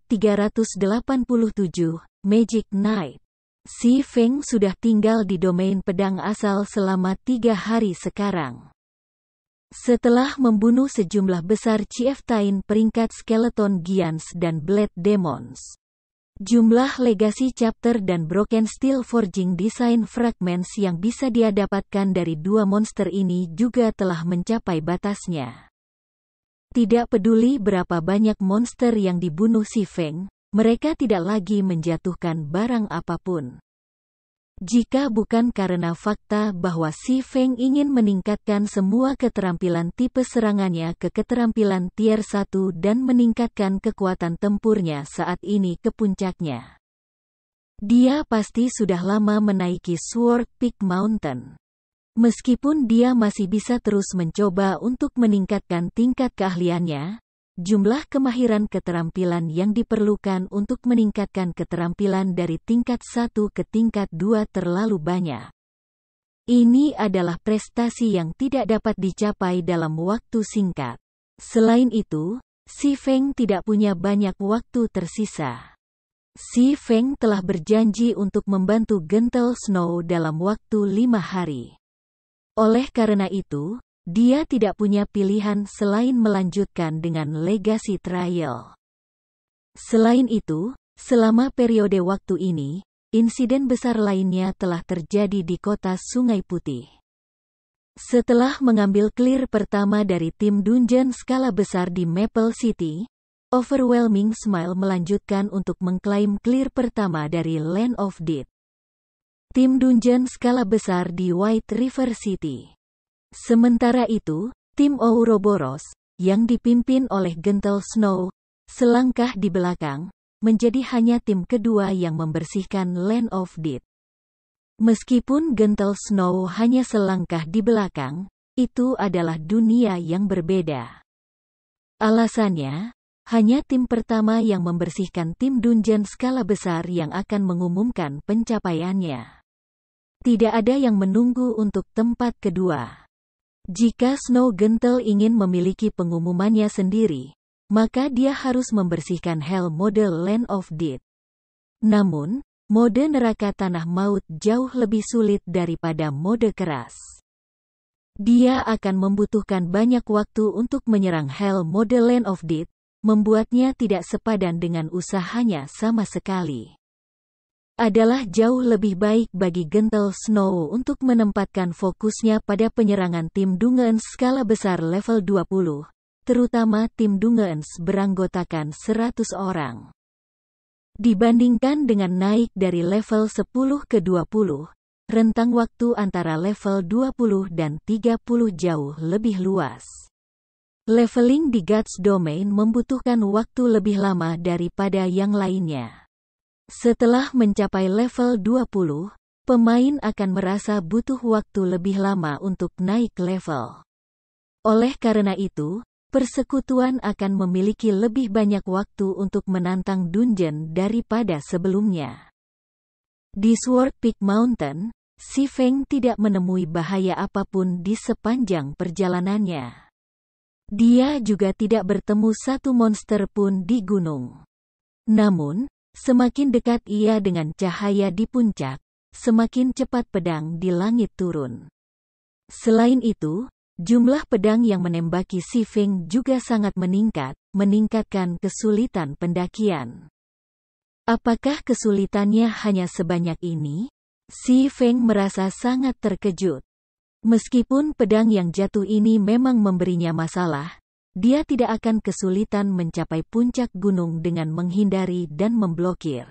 387, Magic Knight. Si Feng sudah tinggal di domain pedang asal selama 3 hari sekarang. Setelah membunuh sejumlah besar chieftain peringkat Skeleton Giants dan Blade Demons, jumlah Legacy Chapter dan Broken Steel Forging Design Fragments yang bisa dia dapatkan dari 2 monster ini juga telah mencapai batasnya. Tidak peduli berapa banyak monster yang dibunuh si Feng, mereka tidak lagi menjatuhkan barang apapun. Jika bukan karena fakta bahwa si Feng ingin meningkatkan semua keterampilan tipe serangannya ke keterampilan tier 1 dan meningkatkan kekuatan tempurnya saat ini ke puncaknya, dia pasti sudah lama menaiki Sword Peak Mountain. Meskipun dia masih bisa terus mencoba untuk meningkatkan tingkat keahliannya, jumlah kemahiran keterampilan yang diperlukan untuk meningkatkan keterampilan dari tingkat 1 ke tingkat 2 terlalu banyak. Ini adalah prestasi yang tidak dapat dicapai dalam waktu singkat. Selain itu, si Feng tidak punya banyak waktu tersisa. Si Feng telah berjanji untuk membantu Gentle Snow dalam waktu 5 hari. Oleh karena itu, dia tidak punya pilihan selain melanjutkan dengan Legacy Trial. Selain itu, selama periode waktu ini, insiden besar lainnya telah terjadi di kota Sungai Putih. Setelah mengambil clear pertama dari tim dungeon skala besar di Maple City, Overwhelming Smile melanjutkan untuk mengklaim clear pertama dari Land of Death, tim dungeon skala besar di White River City. Sementara itu, tim Ouroboros, yang dipimpin oleh Gentle Snow, selangkah di belakang, menjadi hanya tim kedua yang membersihkan Land of Death. Meskipun Gentle Snow hanya selangkah di belakang, itu adalah dunia yang berbeda. Alasannya, hanya tim pertama yang membersihkan tim dungeon skala besar yang akan mengumumkan pencapaiannya. Tidak ada yang menunggu untuk tempat kedua. Jika Snow Gentle ingin memiliki pengumumannya sendiri, maka dia harus membersihkan Hell Mode Land of Death. Namun, mode neraka tanah maut jauh lebih sulit daripada mode keras. Dia akan membutuhkan banyak waktu untuk menyerang Hell Mode Land of Death, membuatnya tidak sepadan dengan usahanya sama sekali. Adalah jauh lebih baik bagi Gentle Snow untuk menempatkan fokusnya pada penyerangan tim Dungeons skala besar level 20, terutama tim Dungeons beranggotakan 100 orang. Dibandingkan dengan naik dari level 10 ke 20, rentang waktu antara level 20 dan 30 jauh lebih luas. Leveling di Gods Domain membutuhkan waktu lebih lama daripada yang lainnya. Setelah mencapai level 20, pemain akan merasa butuh waktu lebih lama untuk naik level. Oleh karena itu, persekutuan akan memiliki lebih banyak waktu untuk menantang dungeon daripada sebelumnya. Di Sword Peak Mountain, si Feng tidak menemui bahaya apapun di sepanjang perjalanannya. Dia juga tidak bertemu satu monster pun di gunung. Namun, semakin dekat ia dengan cahaya di puncak, semakin cepat pedang di langit turun. Selain itu, jumlah pedang yang menembaki si Feng juga sangat meningkatkan kesulitan pendakian. Apakah kesulitannya hanya sebanyak ini? Si Feng merasa sangat terkejut. Meskipun pedang yang jatuh ini memang memberinya masalah, dia tidak akan kesulitan mencapai puncak gunung dengan menghindari dan memblokir.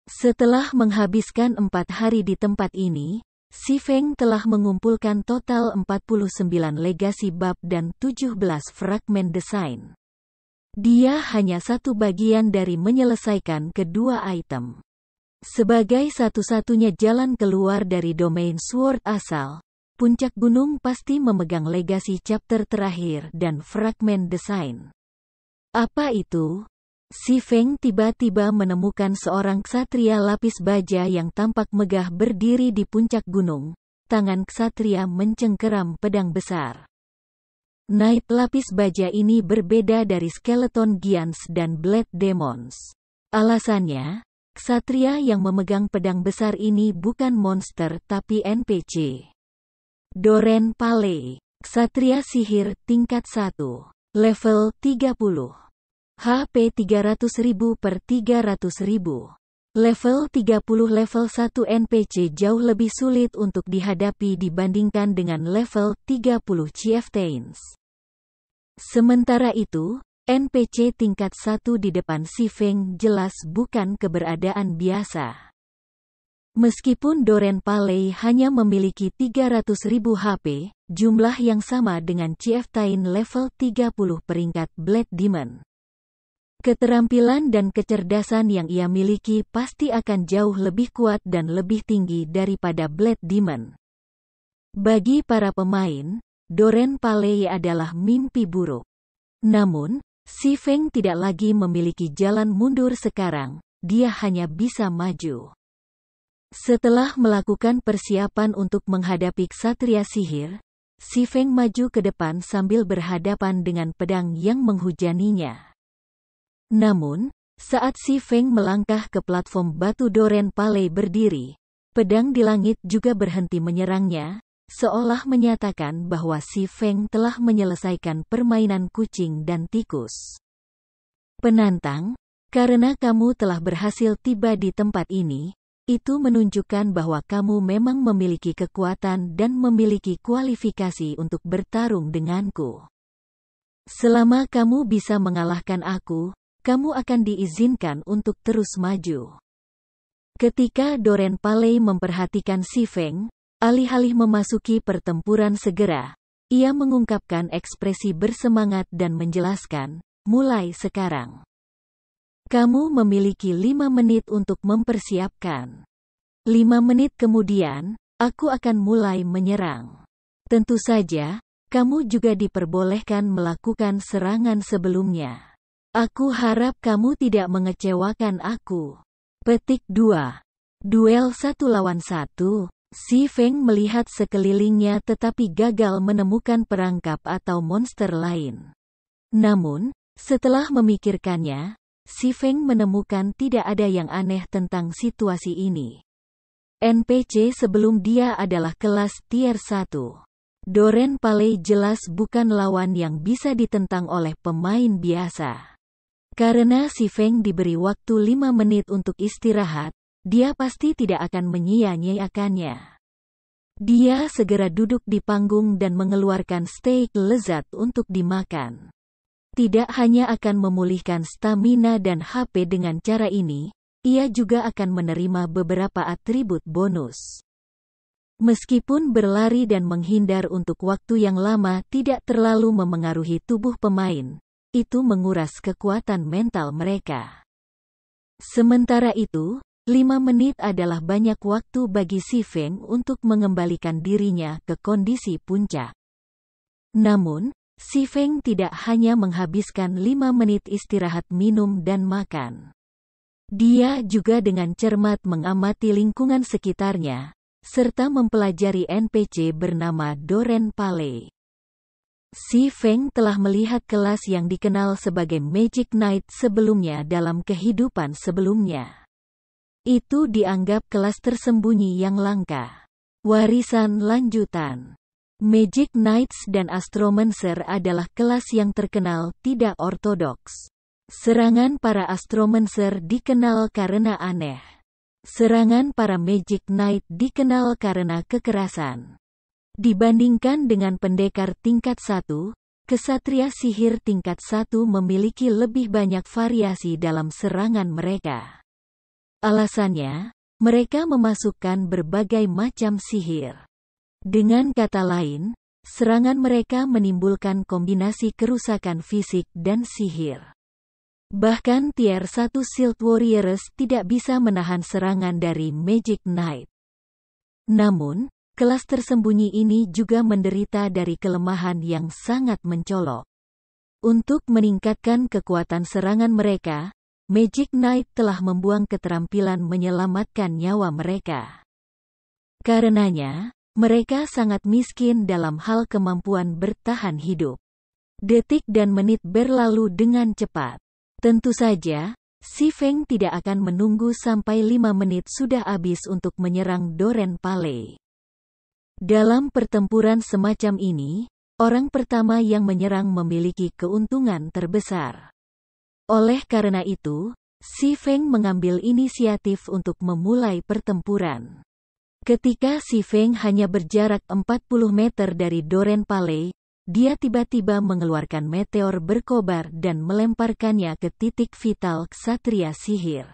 Setelah menghabiskan 4 hari di tempat ini, si Feng telah mengumpulkan total 49 legasi bab dan 17 fragmen desain. Dia hanya satu bagian dari menyelesaikan kedua item. Sebagai satu-satunya jalan keluar dari domain Sword asal, puncak gunung pasti memegang legasi chapter terakhir dan fragmen desain. Apa itu? Si Feng tiba-tiba menemukan seorang ksatria lapis baja yang tampak megah berdiri di puncak gunung. Tangan ksatria mencengkeram pedang besar. Knight lapis baja ini berbeda dari Skeleton Giants dan Blade Demons. Alasannya, ksatria yang memegang pedang besar ini bukan monster tapi NPC. Doren Paley, ksatria sihir tingkat 1, level 30. HP 300.000 per 300.000. Level 30. Level 1 NPC jauh lebih sulit untuk dihadapi dibandingkan dengan level 30 Chieftains. Sementara itu, NPC tingkat 1 di depan Si Feng jelas bukan keberadaan biasa. Meskipun Doren Paley hanya memiliki 300.000 HP, jumlah yang sama dengan Chieftain level 30 peringkat Blade Demon. Keterampilan dan kecerdasan yang ia miliki pasti akan jauh lebih kuat dan lebih tinggi daripada Blade Demon. Bagi para pemain, Doren Paley adalah mimpi buruk. Namun, Si Feng tidak lagi memiliki jalan mundur sekarang, dia hanya bisa maju. Setelah melakukan persiapan untuk menghadapi ksatria sihir, Si Feng maju ke depan sambil berhadapan dengan pedang yang menghujaninya. Namun, saat Si Feng melangkah ke platform batu Doren Paley berdiri, pedang di langit juga berhenti menyerangnya, seolah menyatakan bahwa Si Feng telah menyelesaikan permainan kucing dan tikus. Penantang, karena kamu telah berhasil tiba di tempat ini, itu menunjukkan bahwa kamu memang memiliki kekuatan dan memiliki kualifikasi untuk bertarung denganku. Selama kamu bisa mengalahkan aku, kamu akan diizinkan untuk terus maju. Ketika Doren Paley memperhatikan Si Feng, alih-alih memasuki pertempuran segera, ia mengungkapkan ekspresi bersemangat dan menjelaskan, mulai sekarang. Kamu memiliki 5 menit untuk mempersiapkan. 5 menit kemudian, aku akan mulai menyerang. Tentu saja, kamu juga diperbolehkan melakukan serangan sebelumnya. Aku harap kamu tidak mengecewakan aku. Petik 2. Duel 1 lawan 1. Si Feng melihat sekelilingnya tetapi gagal menemukan perangkap atau monster lain. Namun, setelah memikirkannya, Si Feng menemukan tidak ada yang aneh tentang situasi ini. NPC sebelum dia adalah kelas tier 1. Doren Paley jelas bukan lawan yang bisa ditentang oleh pemain biasa. Karena Si Feng diberi waktu 5 menit untuk istirahat, dia pasti tidak akan menyia-nyiakannya. Dia segera duduk di panggung dan mengeluarkan steak lezat untuk dimakan. Tidak hanya akan memulihkan stamina dan HP dengan cara ini, ia juga akan menerima beberapa atribut bonus. Meskipun berlari dan menghindar untuk waktu yang lama tidak terlalu memengaruhi tubuh pemain, itu menguras kekuatan mental mereka. Sementara itu, 5 menit adalah banyak waktu bagi Si Feng untuk mengembalikan dirinya ke kondisi puncak. Namun, Si Feng tidak hanya menghabiskan 5 menit istirahat minum dan makan. Dia juga dengan cermat mengamati lingkungan sekitarnya, serta mempelajari NPC bernama Doren Paley. Si Feng telah melihat kelas yang dikenal sebagai Magic Knight sebelumnya dalam kehidupan sebelumnya. Itu dianggap kelas tersembunyi yang langka. Warisan lanjutan. Magic Knights dan Astromancer adalah kelas yang terkenal tidak ortodoks. Serangan para Astromancer dikenal karena aneh. Serangan para Magic Knight dikenal karena kekerasan. Dibandingkan dengan pendekar tingkat 1, kesatria sihir tingkat 1 memiliki lebih banyak variasi dalam serangan mereka. Alasannya, mereka memasukkan berbagai macam sihir. Dengan kata lain, serangan mereka menimbulkan kombinasi kerusakan fisik dan sihir. Bahkan tier 1 Shield Warriors tidak bisa menahan serangan dari Magic Knight. Namun, kelas tersembunyi ini juga menderita dari kelemahan yang sangat mencolok. Untuk meningkatkan kekuatan serangan mereka, Magic Knight telah membuang keterampilan menyelamatkan nyawa mereka. Karenanya, mereka sangat miskin dalam hal kemampuan bertahan hidup. Detik dan menit berlalu dengan cepat. Tentu saja, Si Feng tidak akan menunggu sampai 5 menit sudah habis untuk menyerang Doren Paley. Dalam pertempuran semacam ini, orang pertama yang menyerang memiliki keuntungan terbesar. Oleh karena itu, Si Feng mengambil inisiatif untuk memulai pertempuran. Ketika Si Feng hanya berjarak 40 meter dari Doren Paley, dia tiba-tiba mengeluarkan meteor berkobar dan melemparkannya ke titik vital ksatria sihir.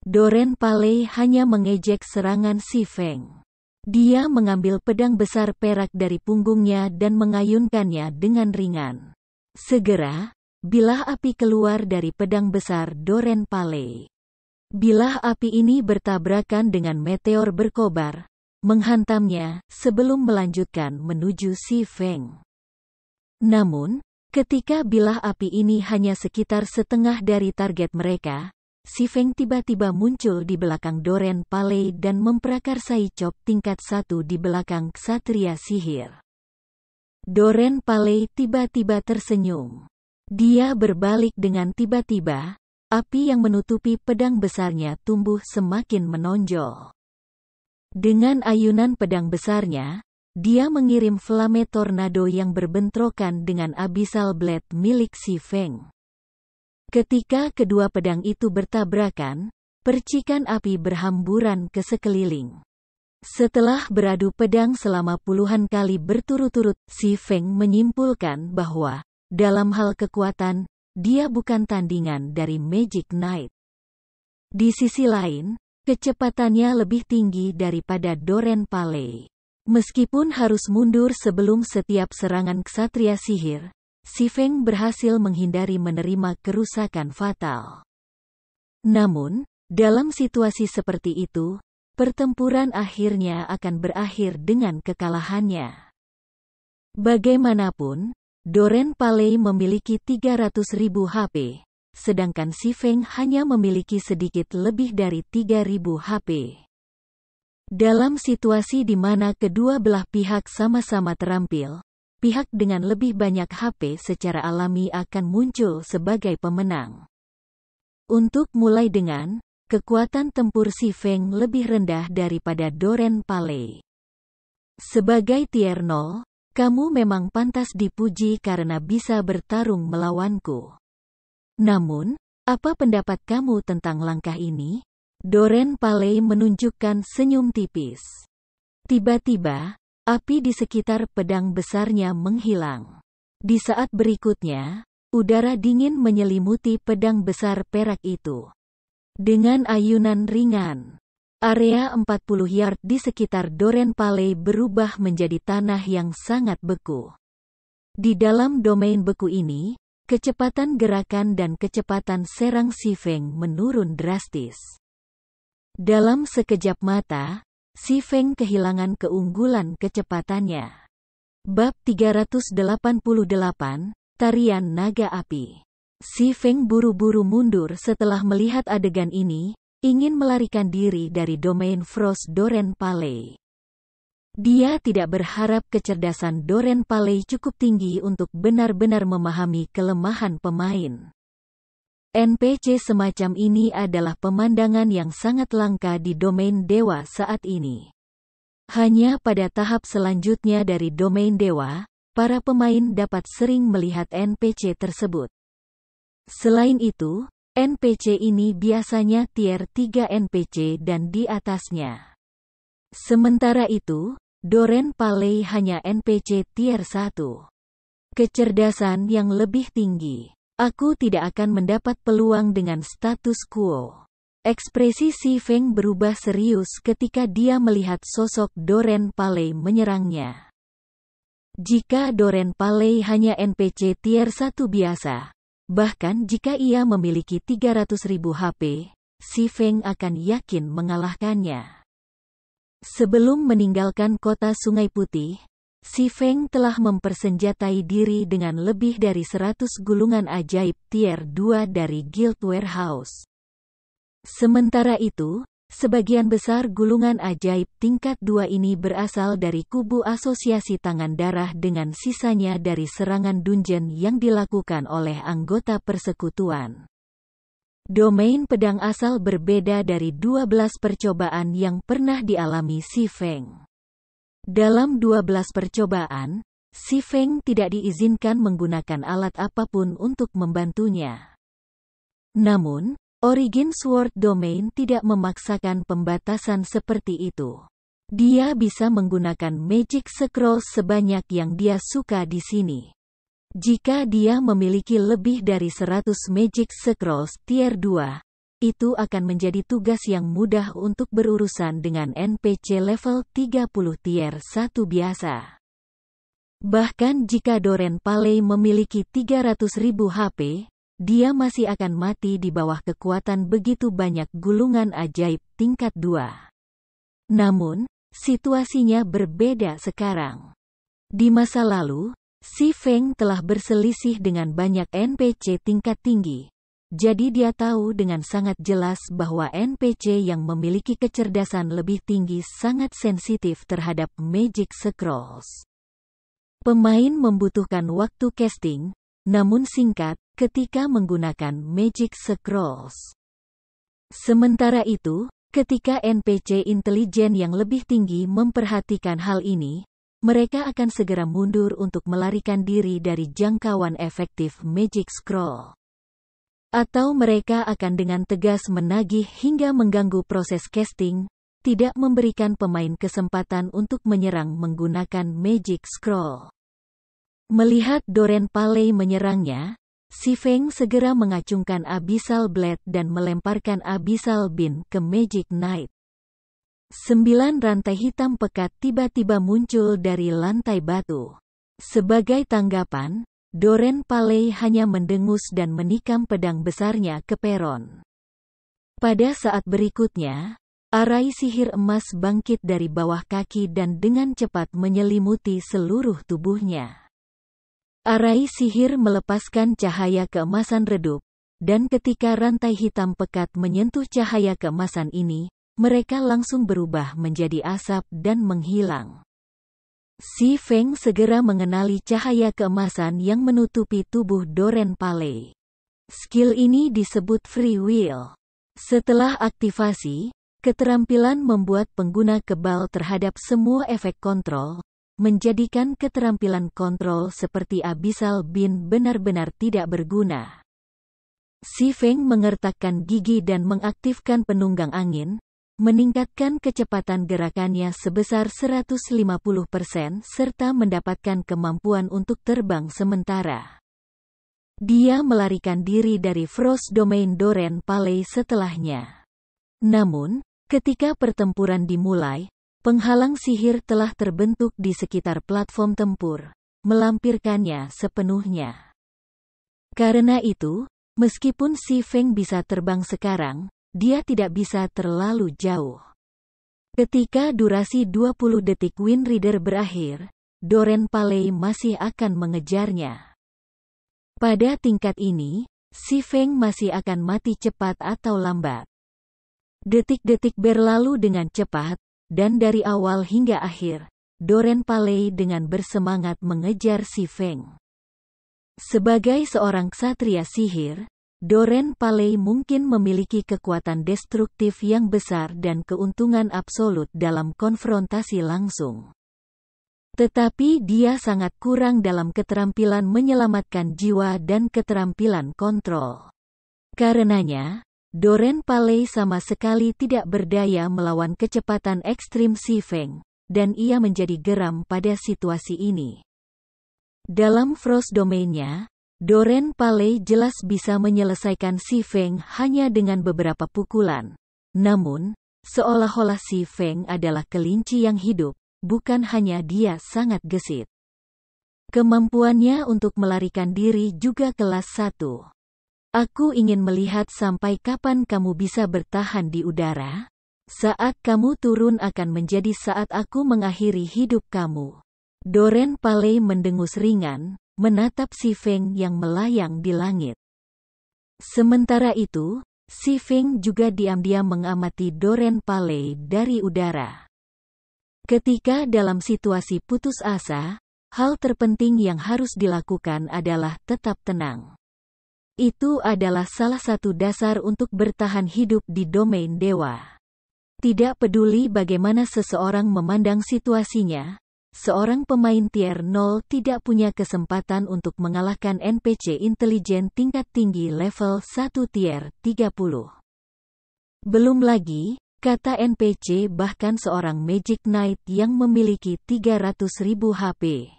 Doren Paley hanya mengejek serangan Si Feng. Dia mengambil pedang besar perak dari punggungnya dan mengayunkannya dengan ringan. Segera, bilah api keluar dari pedang besar Doren Paley. Bilah api ini bertabrakan dengan meteor berkobar, menghantamnya sebelum melanjutkan menuju Si Feng. Namun, ketika bilah api ini hanya sekitar setengah dari target mereka, Si Feng tiba-tiba muncul di belakang Doren Paley dan memprakarsai cop tingkat 1 di belakang ksatria sihir. Doren Paley tiba-tiba tersenyum. Dia berbalik dengan tiba-tiba, api yang menutupi pedang besarnya tumbuh semakin menonjol. Dengan ayunan pedang besarnya, dia mengirim flame tornado yang berbentrokan dengan Abyssal Blade milik Si Feng. Ketika kedua pedang itu bertabrakan, percikan api berhamburan ke sekeliling. Setelah beradu pedang selama puluhan kali berturut-turut, Si Feng menyimpulkan bahwa, dalam hal kekuatan, dia bukan tandingan dari Magic Knight. Di sisi lain, kecepatannya lebih tinggi daripada Doren Paley. Meskipun harus mundur sebelum setiap serangan ksatria sihir, Si Feng berhasil menghindari menerima kerusakan fatal. Namun, dalam situasi seperti itu, pertempuran akhirnya akan berakhir dengan kekalahannya. Bagaimanapun, Doren Paley memiliki 300.000 HP, sedangkan Si Feng hanya memiliki sedikit lebih dari 3.000 HP. Dalam situasi di mana kedua belah pihak sama-sama terampil, pihak dengan lebih banyak HP secara alami akan muncul sebagai pemenang. Untuk mulai dengan, kekuatan tempur Si Feng lebih rendah daripada Doren Paley. Sebagai tier 0, kamu memang pantas dipuji karena bisa bertarung melawanku. Namun, apa pendapat kamu tentang langkah ini? Doren Paley menunjukkan senyum tipis. Tiba-tiba, api di sekitar pedang besarnya menghilang. Di saat berikutnya, udara dingin menyelimuti pedang besar perak itu. Dengan ayunan ringan, area 40 yard di sekitar Doren Paley berubah menjadi tanah yang sangat beku. Di dalam domain beku ini, kecepatan gerakan dan kecepatan serang Si Feng menurun drastis. Dalam sekejap mata, Si Feng kehilangan keunggulan kecepatannya. Bab 388, Tarian Naga Api. Si Feng buru-buru mundur setelah melihat adegan ini, ingin melarikan diri dari domain Frost Doren Paley. Dia tidak berharap kecerdasan Doren Paley cukup tinggi untuk benar-benar memahami kelemahan pemain. NPC semacam ini adalah pemandangan yang sangat langka di domain dewa saat ini. Hanya pada tahap selanjutnya dari domain dewa, para pemain dapat sering melihat NPC tersebut. Selain itu, NPC ini biasanya tier 3 NPC dan di atasnya. Sementara itu, Doren Paley hanya NPC tier 1. Kecerdasan yang lebih tinggi. Aku tidak akan mendapat peluang dengan status quo. Ekspresi Si Feng berubah serius ketika dia melihat sosok Doren Paley menyerangnya. Jika Doren Paley hanya NPC tier 1 biasa, bahkan jika ia memiliki 300.000 HP, Si Feng akan yakin mengalahkannya. Sebelum meninggalkan kota Sungai Putih, Si Feng telah mempersenjatai diri dengan lebih dari 100 gulungan ajaib tier 2 dari Guild Warehouse. Sementara itu, Sebagian besar gulungan ajaib tingkat 2 ini berasal dari kubu asosiasi tangan darah dengan sisanya dari serangan dungeon yang dilakukan oleh anggota persekutuan. Domain pedang asal berbeda dari 12 percobaan yang pernah dialami Si Feng. Dalam 12 percobaan, Si Feng tidak diizinkan menggunakan alat apapun untuk membantunya. Namun, Origin Sword Domain tidak memaksakan pembatasan seperti itu. Dia bisa menggunakan Magic Scrolls sebanyak yang dia suka di sini. Jika dia memiliki lebih dari 100 Magic Scrolls Tier 2, itu akan menjadi tugas yang mudah untuk berurusan dengan NPC level 30 Tier 1 biasa. Bahkan jika Doren Paley memiliki 300.000 HP, dia masih akan mati di bawah kekuatan begitu banyak gulungan ajaib tingkat 2. Namun, situasinya berbeda sekarang. Di masa lalu, Si Feng telah berselisih dengan banyak NPC tingkat tinggi. Jadi dia tahu dengan sangat jelas bahwa NPC yang memiliki kecerdasan lebih tinggi sangat sensitif terhadap Magic Scrolls. Pemain membutuhkan waktu casting, namun singkat, ketika menggunakan Magic Scrolls. Sementara itu, ketika NPC intelijen yang lebih tinggi memperhatikan hal ini, mereka akan segera mundur untuk melarikan diri dari jangkauan efektif Magic Scroll. Atau mereka akan dengan tegas menagih hingga mengganggu proses casting, tidak memberikan pemain kesempatan untuk menyerang menggunakan Magic Scroll. Melihat Doren Paley menyerangnya, Si Feng segera mengacungkan Abyssal Blade dan melemparkan Abyssal Beam ke Magic Knight. 9 rantai hitam pekat tiba-tiba muncul dari lantai batu. Sebagai tanggapan, Doren Paley hanya mendengus dan menikam pedang besarnya ke peron. Pada saat berikutnya, arai sihir emas bangkit dari bawah kaki dan dengan cepat menyelimuti seluruh tubuhnya. Arai sihir melepaskan cahaya keemasan redup, dan ketika rantai hitam pekat menyentuh cahaya keemasan ini, mereka langsung berubah menjadi asap dan menghilang. Si Feng segera mengenali cahaya keemasan yang menutupi tubuh Doren Paley. Skill ini disebut Free Will. Setelah aktivasi, keterampilan membuat pengguna kebal terhadap semua efek kontrol, menjadikan keterampilan kontrol seperti Abyssal Beam benar-benar tidak berguna. Si Feng mengertakkan gigi dan mengaktifkan penunggang angin, meningkatkan kecepatan gerakannya sebesar 150% serta mendapatkan kemampuan untuk terbang sementara. Dia melarikan diri dari Frost Domain Doren Paley setelahnya. Namun, ketika pertempuran dimulai, penghalang sihir telah terbentuk di sekitar platform tempur, melampirkannya sepenuhnya. Karena itu, meskipun Si Feng bisa terbang sekarang, dia tidak bisa terlalu jauh. Ketika durasi 20 detik Wind Rider berakhir, Doren Paley masih akan mengejarnya. Pada tingkat ini, Si Feng masih akan mati cepat atau lambat. Detik-detik berlalu dengan cepat, dan dari awal hingga akhir, Doren Paley dengan bersemangat mengejar Si Feng. Sebagai seorang ksatria sihir, Doren Paley mungkin memiliki kekuatan destruktif yang besar dan keuntungan absolut dalam konfrontasi langsung. Tetapi dia sangat kurang dalam keterampilan menyelamatkan jiwa dan keterampilan kontrol. Karenanya, Doren Paley sama sekali tidak berdaya melawan kecepatan ekstrim Si Feng, dan ia menjadi geram pada situasi ini. Dalam Frost Domain-nya, Doren Paley jelas bisa menyelesaikan Si Feng hanya dengan beberapa pukulan. Namun, seolah-olah Si Feng adalah kelinci yang hidup, bukan hanya dia sangat gesit. Kemampuannya untuk melarikan diri juga kelas 1. Aku ingin melihat sampai kapan kamu bisa bertahan di udara. Saat kamu turun akan menjadi saat aku mengakhiri hidup kamu. Doren Paley mendengus ringan, menatap Si Feng yang melayang di langit. Sementara itu, Si Feng juga diam-diam mengamati Doren Paley dari udara. Ketika dalam situasi putus asa, hal terpenting yang harus dilakukan adalah tetap tenang. Itu adalah salah satu dasar untuk bertahan hidup di domain dewa. Tidak peduli bagaimana seseorang memandang situasinya, seorang pemain tier 0 tidak punya kesempatan untuk mengalahkan NPC intelijen tingkat tinggi level 1 tier 30. Belum lagi, kata NPC bahkan seorang Magic Knight yang memiliki 300.000 HP.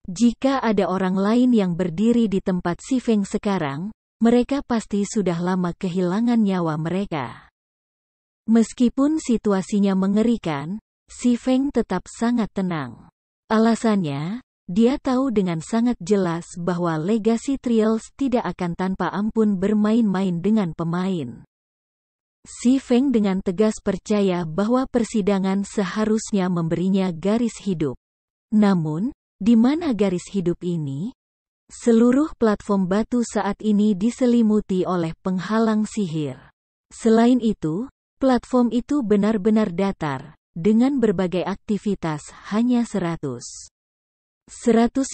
Jika ada orang lain yang berdiri di tempat Si Feng sekarang, mereka pasti sudah lama kehilangan nyawa mereka. Meskipun situasinya mengerikan, Si Feng tetap sangat tenang. Alasannya, dia tahu dengan sangat jelas bahwa Legacy Trials tidak akan tanpa ampun bermain-main dengan pemain. Si Feng dengan tegas percaya bahwa persidangan seharusnya memberinya garis hidup. Namun, di mana garis hidup ini? Seluruh platform batu saat ini diselimuti oleh penghalang sihir. Selain itu, platform itu benar-benar datar, dengan berbagai aktivitas hanya 100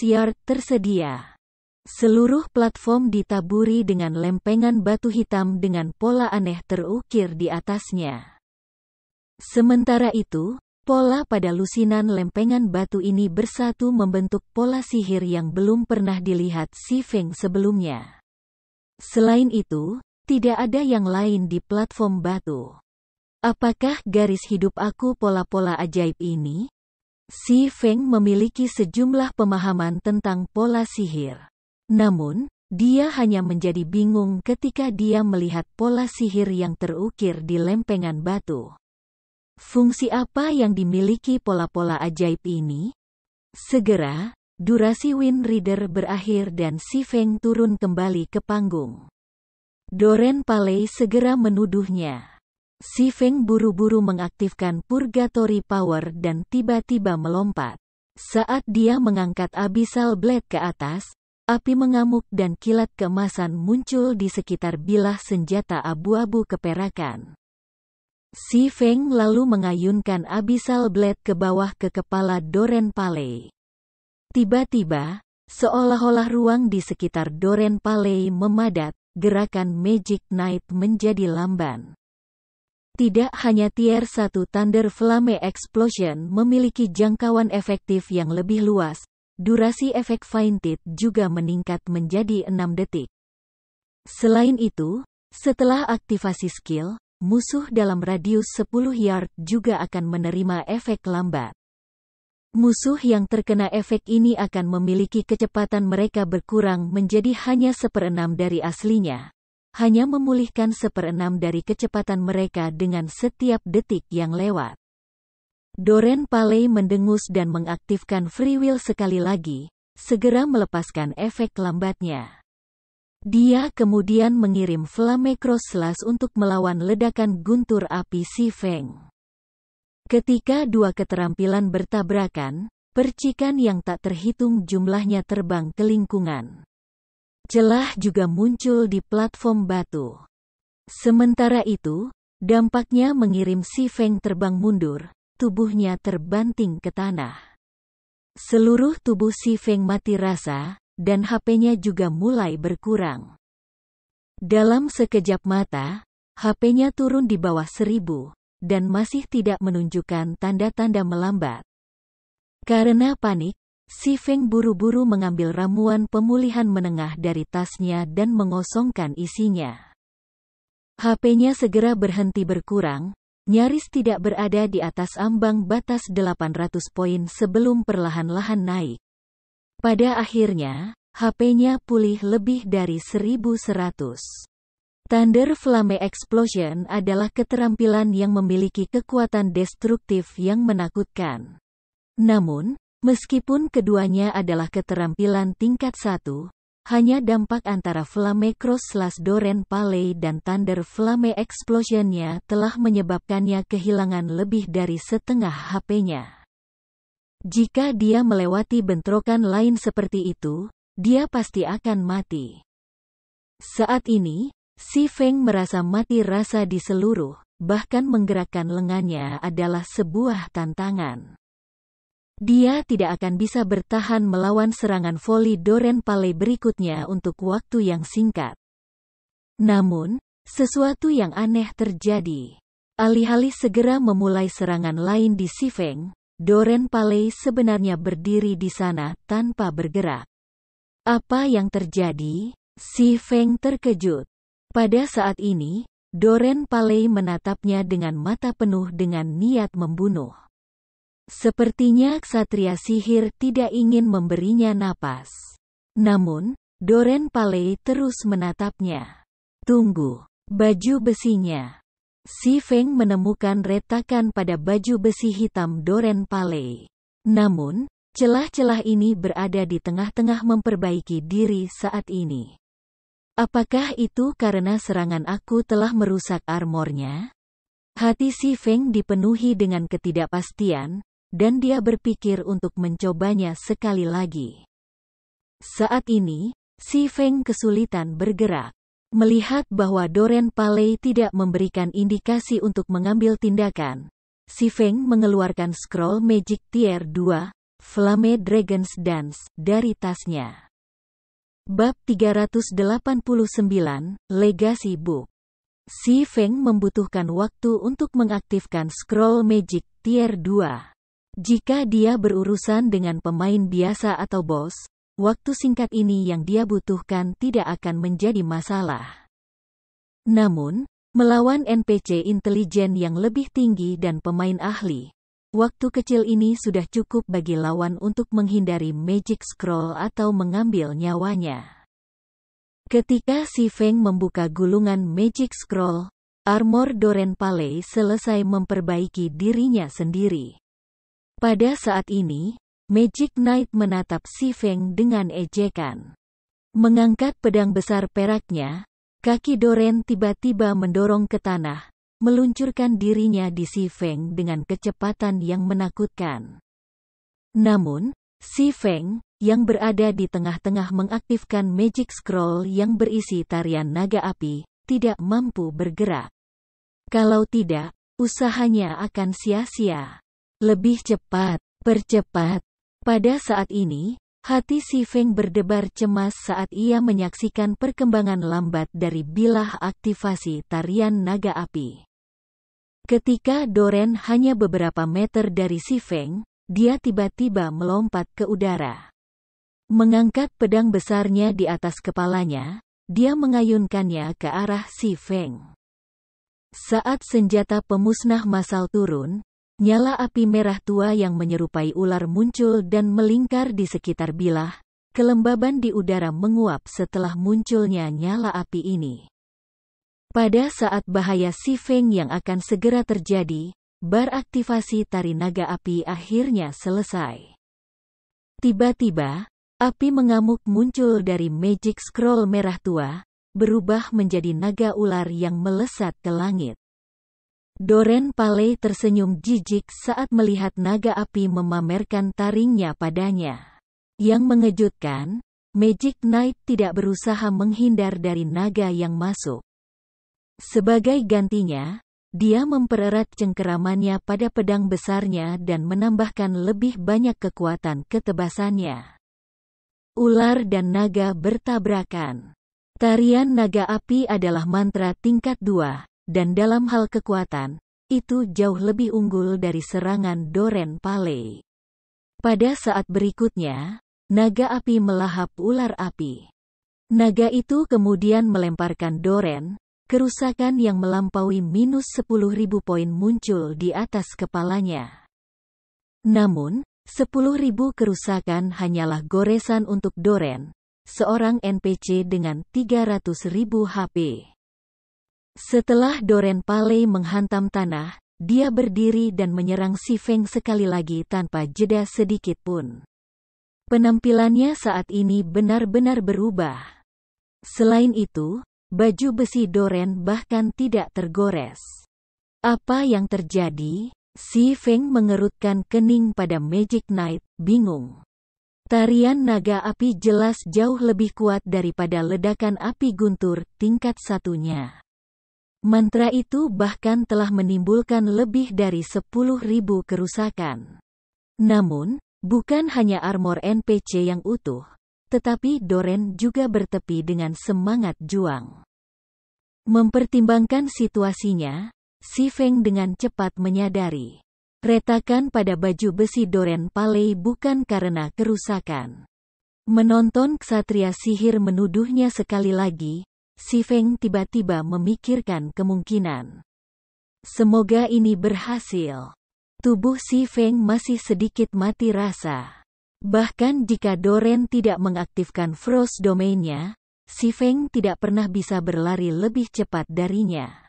yard tersedia. Seluruh platform ditaburi dengan lempengan batu hitam dengan pola aneh terukir di atasnya. Sementara itu, pola pada lusinan lempengan batu ini bersatu membentuk pola sihir yang belum pernah dilihat Si Feng sebelumnya. Selain itu, tidak ada yang lain di platform batu. Apakah garis hidup aku pola-pola ajaib ini? Si Feng memiliki sejumlah pemahaman tentang pola sihir. Namun, dia hanya menjadi bingung ketika dia melihat pola sihir yang terukir di lempengan batu. Fungsi apa yang dimiliki pola-pola ajaib ini? Segera, durasi Wind Rider berakhir dan Si Feng turun kembali ke panggung. Doren Paley segera menuduhnya. Si Feng buru-buru mengaktifkan Purgatory Power dan tiba-tiba melompat. Saat dia mengangkat Abyssal Blade ke atas, api mengamuk dan kilat keemasan muncul di sekitar bilah senjata abu-abu keperakan. Si Feng lalu mengayunkan Abyssal Blade ke bawah ke kepala Doren Paley. Tiba-tiba, seolah-olah ruang di sekitar Doren Paley memadat, gerakan Magic Knight menjadi lamban. Tidak hanya tier 1 Thunder Flame Explosion memiliki jangkauan efektif yang lebih luas, durasi efek Fainted juga meningkat menjadi 6 detik. Selain itu, setelah aktivasi skill, musuh dalam radius 10 yard juga akan menerima efek lambat. Musuh yang terkena efek ini akan memiliki kecepatan mereka berkurang menjadi hanya 1/6 dari aslinya. Hanya memulihkan 1/6 dari kecepatan mereka dengan setiap detik yang lewat. Doren Paley mendengus dan mengaktifkan Free Will sekali lagi, segera melepaskan efek lambatnya. Dia kemudian mengirim Flame Cross Slash untuk melawan ledakan guntur api Si Feng. Ketika dua keterampilan bertabrakan, percikan yang tak terhitung jumlahnya terbang ke lingkungan. Celah juga muncul di platform batu. Sementara itu, dampaknya mengirim Si Feng terbang mundur, tubuhnya terbanting ke tanah. Seluruh tubuh Si Feng mati rasa, dan HP-nya juga mulai berkurang. Dalam sekejap mata, HP-nya turun di bawah 1000, dan masih tidak menunjukkan tanda-tanda melambat. Karena panik, Si Feng buru-buru mengambil ramuan pemulihan menengah dari tasnya dan mengosongkan isinya. HP-nya segera berhenti berkurang, nyaris tidak berada di atas ambang batas 800 poin sebelum perlahan-lahan naik. Pada akhirnya, HP-nya pulih lebih dari 1100. Thunder Flame Explosion adalah keterampilan yang memiliki kekuatan destruktif yang menakutkan. Namun, meskipun keduanya adalah keterampilan tingkat 1, hanya dampak antara Flame Cross Slash Doren Paley dan Thunder Flame Explosion-nya telah menyebabkannya kehilangan lebih dari setengah HP-nya. Jika dia melewati bentrokan lain seperti itu, dia pasti akan mati. Saat ini, Si Feng merasa mati rasa di seluruh, bahkan menggerakkan lengannya adalah sebuah tantangan. Dia tidak akan bisa bertahan melawan serangan voli Doren Paley berikutnya untuk waktu yang singkat. Namun, sesuatu yang aneh terjadi. Alih-alih segera memulai serangan lain di Si Feng, Doren Paley sebenarnya berdiri di sana tanpa bergerak. Apa yang terjadi? Si Feng terkejut. Pada saat ini, Doren Paley menatapnya dengan mata penuh dengan niat membunuh. Sepertinya ksatria sihir tidak ingin memberinya napas. Namun, Doren Paley terus menatapnya. Tunggu, baju besinya. Si Feng menemukan retakan pada baju besi hitam Doren Paley. Namun, celah-celah ini berada di tengah-tengah memperbaiki diri saat ini. Apakah itu karena serangan aku telah merusak armornya? Hati Si Feng dipenuhi dengan ketidakpastian, dan dia berpikir untuk mencobanya sekali lagi. Saat ini, Si Feng kesulitan bergerak. Melihat bahwa Doren Paley tidak memberikan indikasi untuk mengambil tindakan, Si Feng mengeluarkan scroll Magic Tier 2, Flame Dragon's Dance, dari tasnya. Bab 389, Legacy Book. Si Feng membutuhkan waktu untuk mengaktifkan scroll Magic Tier 2. Jika dia berurusan dengan pemain biasa atau bos, waktu singkat ini yang dia butuhkan tidak akan menjadi masalah. Namun, melawan NPC intelijen yang lebih tinggi dan pemain ahli, waktu kecil ini sudah cukup bagi lawan untuk menghindari Magic Scroll atau mengambil nyawanya. Ketika Si Feng membuka gulungan Magic Scroll, armor Doren Paley selesai memperbaiki dirinya sendiri. Pada saat ini, Magic Knight menatap Si Feng dengan ejekan. Mengangkat pedang besar peraknya, kaki Doren tiba-tiba mendorong ke tanah, meluncurkan dirinya di Si Feng dengan kecepatan yang menakutkan. Namun, Si Feng, yang berada di tengah-tengah mengaktifkan Magic Scroll yang berisi tarian naga api, tidak mampu bergerak. Kalau tidak, usahanya akan sia-sia. Lebih cepat, percepat. Pada saat ini, hati Si Feng berdebar cemas saat ia menyaksikan perkembangan lambat dari bilah aktivasi tarian naga api. Ketika Doren hanya beberapa meter dari Si Feng, dia tiba-tiba melompat ke udara. Mengangkat pedang besarnya di atas kepalanya, dia mengayunkannya ke arah Si Feng. Saat senjata pemusnah massal turun, nyala api merah tua yang menyerupai ular muncul dan melingkar di sekitar bilah. Kelembaban di udara menguap setelah munculnya nyala api ini. Pada saat bahaya Si Feng yang akan segera terjadi, bar aktivasi tari naga api akhirnya selesai. Tiba-tiba, api mengamuk muncul dari Magic Scroll merah tua, berubah menjadi naga ular yang melesat ke langit. Doren Paley tersenyum jijik saat melihat naga api memamerkan taringnya padanya. Yang mengejutkan, Magic Knight tidak berusaha menghindar dari naga yang masuk. Sebagai gantinya, dia mempererat cengkeramannya pada pedang besarnya dan menambahkan lebih banyak kekuatan ketebasannya. Ular dan naga bertabrakan. Tarian naga api adalah mantra tingkat 2. Dan dalam hal kekuatan, itu jauh lebih unggul dari serangan Doren Paley. Pada saat berikutnya, naga api melahap ular api. Naga itu kemudian melemparkan Doren, kerusakan yang melampaui minus 10.000 poin muncul di atas kepalanya. Namun, 10.000 kerusakan hanyalah goresan untuk Doren, seorang NPC dengan 300.000 HP. Setelah Doren Paley menghantam tanah, dia berdiri dan menyerang Si Feng sekali lagi tanpa jeda sedikit pun. Penampilannya saat ini benar-benar berubah. Selain itu, baju besi Doren bahkan tidak tergores. Apa yang terjadi? Si Feng mengerutkan kening pada Magic Knight, bingung. Tarian naga api jelas jauh lebih kuat daripada ledakan api guntur tingkat satunya. Mantra itu bahkan telah menimbulkan lebih dari 10.000 kerusakan. Namun, bukan hanya armor NPC yang utuh, tetapi Doran juga bertepi dengan semangat juang. Mempertimbangkan situasinya, Si Feng dengan cepat menyadari retakan pada baju besi Doran Paley bukan karena kerusakan. Menonton ksatria sihir menuduhnya sekali lagi, Si Feng tiba-tiba memikirkan kemungkinan. Semoga ini berhasil. Tubuh Si Feng masih sedikit mati rasa. Bahkan jika Doran tidak mengaktifkan Frost Domain-nya, Si Feng tidak pernah bisa berlari lebih cepat darinya.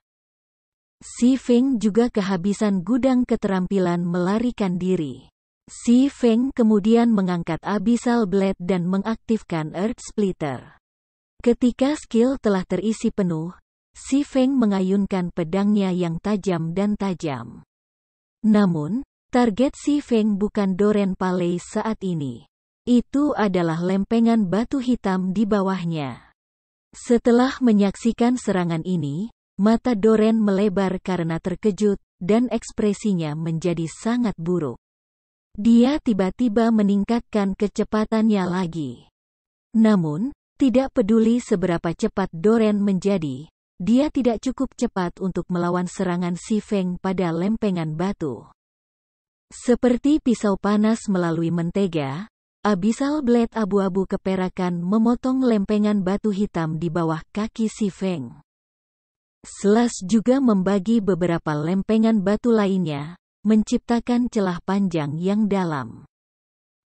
Si Feng juga kehabisan gudang keterampilan melarikan diri. Si Feng kemudian mengangkat Abyssal Blade dan mengaktifkan Earth Splitter. Ketika skill telah terisi penuh, Si Feng mengayunkan pedangnya yang tajam dan tajam. Namun, target Si Feng bukan Doran Paley saat ini. Itu adalah lempengan batu hitam di bawahnya. Setelah menyaksikan serangan ini, mata Doran melebar karena terkejut, dan ekspresinya menjadi sangat buruk. Dia tiba-tiba meningkatkan kecepatannya lagi. Namun, tidak peduli seberapa cepat Doran menjadi, dia tidak cukup cepat untuk melawan serangan Si Feng pada lempengan batu. Seperti pisau panas melalui mentega, Abyssal Blade abu-abu keperakan memotong lempengan batu hitam di bawah kaki Si Feng. Slash juga membagi beberapa lempengan batu lainnya, menciptakan celah panjang yang dalam.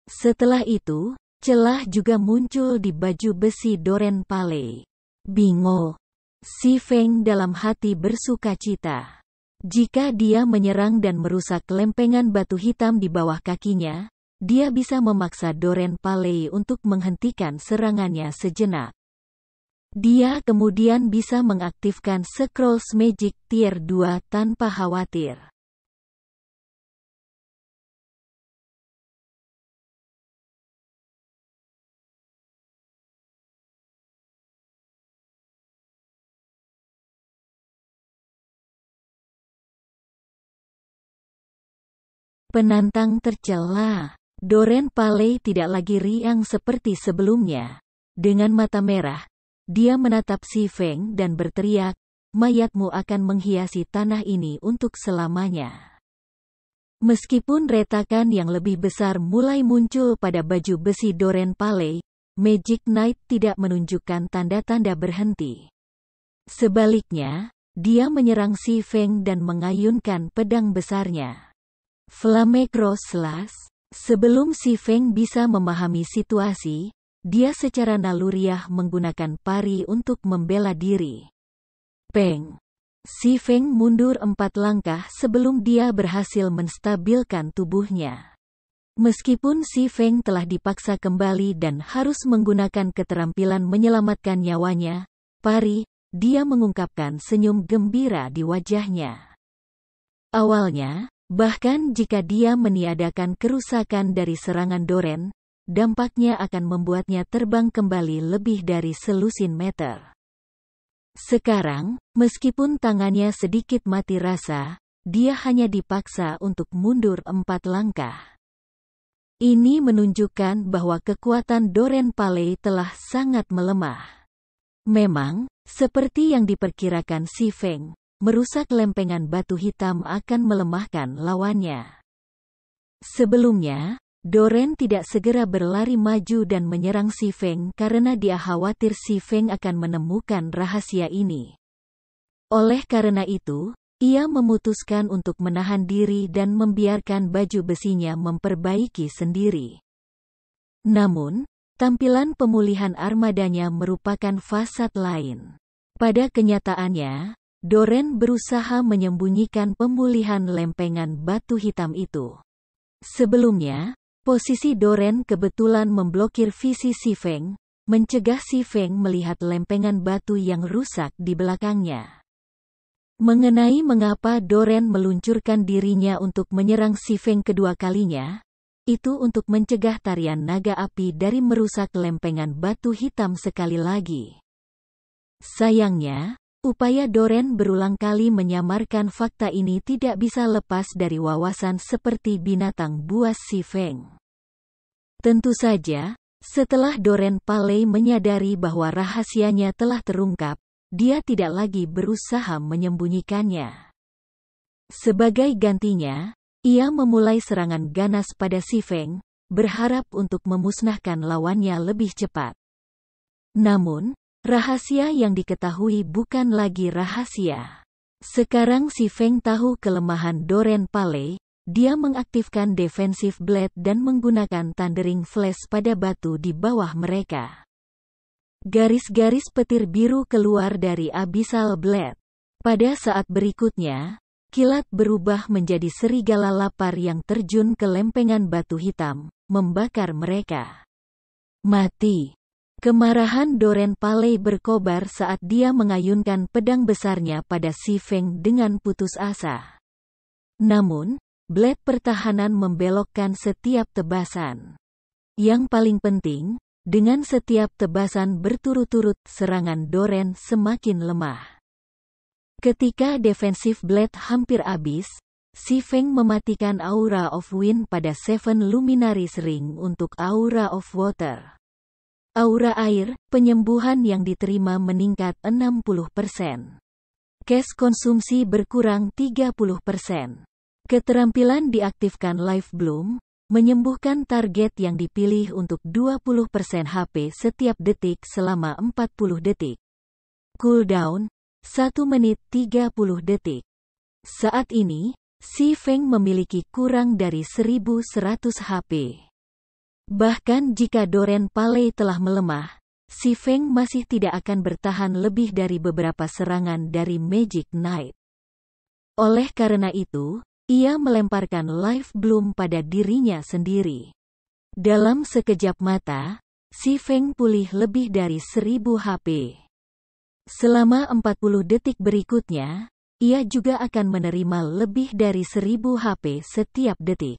Setelah itu, celah juga muncul di baju besi Doran Paley. Bingo! Si Feng dalam hati bersukacita. Jika dia menyerang dan merusak lempengan batu hitam di bawah kakinya, dia bisa memaksa Doran Paley untuk menghentikan serangannya sejenak. Dia kemudian bisa mengaktifkan Scrolls Magic Tier 2 tanpa khawatir. Penantang tercela. Doran Paley tidak lagi riang seperti sebelumnya. Dengan mata merah, dia menatap Si Feng dan berteriak, "Mayatmu akan menghiasi tanah ini untuk selamanya." Meskipun retakan yang lebih besar mulai muncul pada baju besi Doran Paley, Magic Knight tidak menunjukkan tanda-tanda berhenti. Sebaliknya, dia menyerang Si Feng dan mengayunkan pedang besarnya. Flame Cross Slash. Sebelum Si Feng bisa memahami situasi, dia secara naluriah menggunakan pari untuk membela diri. Peng! Si Feng mundur 4 langkah sebelum dia berhasil menstabilkan tubuhnya. Meskipun Si Feng telah dipaksa kembali dan harus menggunakan keterampilan menyelamatkan nyawanya, pari, dia mengungkapkan senyum gembira di wajahnya. Awalnya, bahkan jika dia meniadakan kerusakan dari serangan Doran, dampaknya akan membuatnya terbang kembali lebih dari selusin meter. Sekarang, meskipun tangannya sedikit mati rasa, dia hanya dipaksa untuk mundur 4 langkah. Ini menunjukkan bahwa kekuatan Doran Paley telah sangat melemah. Memang, seperti yang diperkirakan Si Feng, merusak lempengan batu hitam akan melemahkan lawannya. Sebelumnya, Doran tidak segera berlari maju dan menyerang Si Feng karena dia khawatir Si Feng akan menemukan rahasia ini. Oleh karena itu, ia memutuskan untuk menahan diri dan membiarkan baju besinya memperbaiki sendiri. Namun, tampilan pemulihan armadanya merupakan fasad lain. Pada kenyataannya, Doran berusaha menyembunyikan pemulihan lempengan batu hitam itu. Sebelumnya, posisi Doran kebetulan memblokir visi Si Feng, mencegah Si Feng melihat lempengan batu yang rusak di belakangnya. Mengenai mengapa Doran meluncurkan dirinya untuk menyerang Si Feng kedua kalinya, itu untuk mencegah tarian naga api dari merusak lempengan batu hitam sekali lagi. Sayangnya, upaya Doran berulang kali menyamarkan fakta ini tidak bisa lepas dari wawasan seperti binatang buas si Feng. Tentu saja, setelah Doran Paley menyadari bahwa rahasianya telah terungkap, dia tidak lagi berusaha menyembunyikannya. Sebagai gantinya, ia memulai serangan ganas pada si Feng, berharap untuk memusnahkan lawannya lebih cepat. Namun, rahasia yang diketahui bukan lagi rahasia. Sekarang si Feng tahu kelemahan Doran Paley, dia mengaktifkan Defensive Blade dan menggunakan Thundering Flash pada batu di bawah mereka. Garis-garis petir biru keluar dari Abyssal Blade. Pada saat berikutnya, kilat berubah menjadi serigala lapar yang terjun ke lempengan batu hitam, membakar mereka. Mati. Kemarahan Doran Paley berkobar saat dia mengayunkan pedang besarnya pada si Feng dengan putus asa. Namun, blade pertahanan membelokkan setiap tebasan. Yang paling penting, dengan setiap tebasan berturut-turut, serangan Doran semakin lemah. Ketika Defensive Blade hampir habis, si Feng mematikan Aura of Wind pada Seven Luminaries Ring untuk Aura of Water. Aura air, penyembuhan yang diterima meningkat 60%. Cash konsumsi berkurang 30%. Keterampilan diaktifkan Life Bloom, menyembuhkan target yang dipilih untuk 20% HP setiap detik selama 40 detik. Cooldown 1 menit 30 detik. Saat ini, si Feng memiliki kurang dari 1100 HP. Bahkan jika Doran Paley telah melemah, si Feng masih tidak akan bertahan lebih dari beberapa serangan dari Magic Knight. Oleh karena itu, ia melemparkan Life Bloom pada dirinya sendiri. Dalam sekejap mata, si Feng pulih lebih dari 1000 HP. Selama 40 detik berikutnya, ia juga akan menerima lebih dari 1000 HP setiap detik.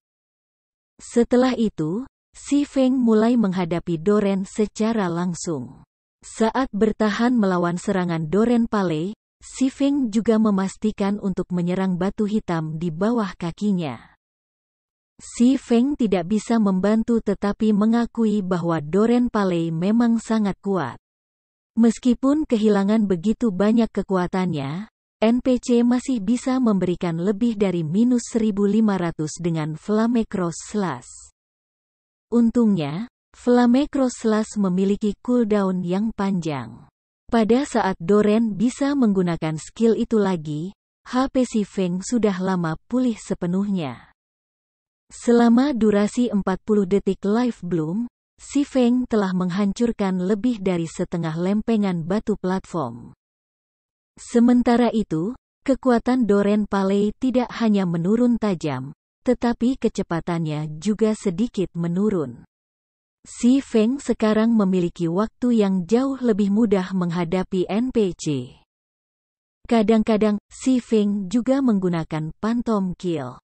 Setelah itu, si Feng mulai menghadapi Doran secara langsung. Saat bertahan melawan serangan Doran Paley, si Feng juga memastikan untuk menyerang batu hitam di bawah kakinya. Si Feng tidak bisa membantu tetapi mengakui bahwa Doran Paley memang sangat kuat. Meskipun kehilangan begitu banyak kekuatannya, NPC masih bisa memberikan lebih dari minus 1500 dengan Flame Cross Slash. Untungnya, Flame Cross Slash memiliki cooldown yang panjang. Pada saat Doran bisa menggunakan skill itu lagi, HP si Feng sudah lama pulih sepenuhnya. Selama durasi 40 detik Life Bloom, si Feng telah menghancurkan lebih dari setengah lempengan batu platform. Sementara itu, kekuatan Doran Paley tidak hanya menurun tajam, tetapi kecepatannya juga sedikit menurun. Si Feng sekarang memiliki waktu yang jauh lebih mudah menghadapi NPC. Kadang-kadang, si Feng juga menggunakan Phantom Kill,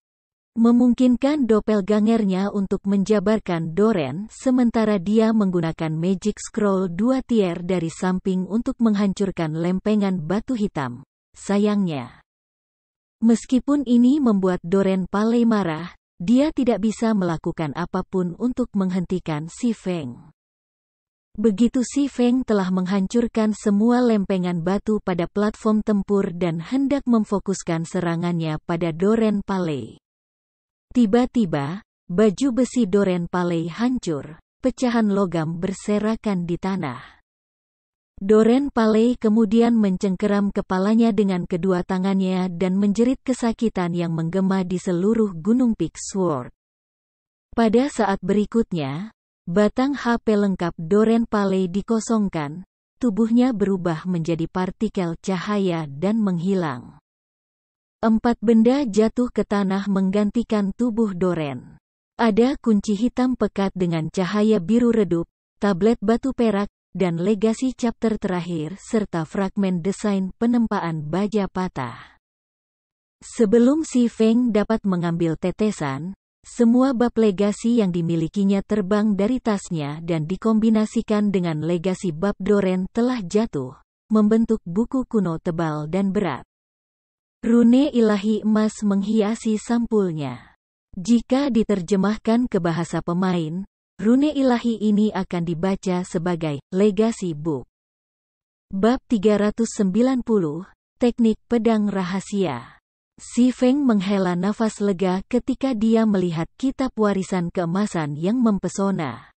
memungkinkan doppelgangernya untuk menjabarkan Doran sementara dia menggunakan Magic Scroll 2 tier dari samping untuk menghancurkan lempengan batu hitam. Sayangnya, meskipun ini membuat Doran Paley marah, dia tidak bisa melakukan apapun untuk menghentikan si Feng. Begitu si Feng telah menghancurkan semua lempengan batu pada platform tempur dan hendak memfokuskan serangannya pada Doran Paley, tiba-tiba, baju besi Doran Paley hancur, pecahan logam berserakan di tanah. Doran Paley kemudian mencengkeram kepalanya dengan kedua tangannya dan menjerit kesakitan yang menggema di seluruh Gunung Peak Sword. Pada saat berikutnya, batang HP lengkap Doran Paley dikosongkan, tubuhnya berubah menjadi partikel cahaya dan menghilang. 4 benda jatuh ke tanah menggantikan tubuh Doran. Ada kunci hitam pekat dengan cahaya biru redup, tablet batu perak, dan legasi chapter terakhir serta fragmen desain penempaan baja patah. Sebelum si Feng dapat mengambil tetesan, Semua bab legasi yang dimilikinya terbang dari tasnya dan dikombinasikan dengan legasi bab Doren telah jatuh, membentuk buku kuno tebal dan berat. Rune ilahi emas menghiasi sampulnya. Jika diterjemahkan ke bahasa pemain, rune ilahi ini akan dibaca sebagai Legacy Book. Bab 390, Teknik Pedang Rahasia. Si Feng menghela nafas lega ketika dia melihat kitab warisan keemasan yang mempesona.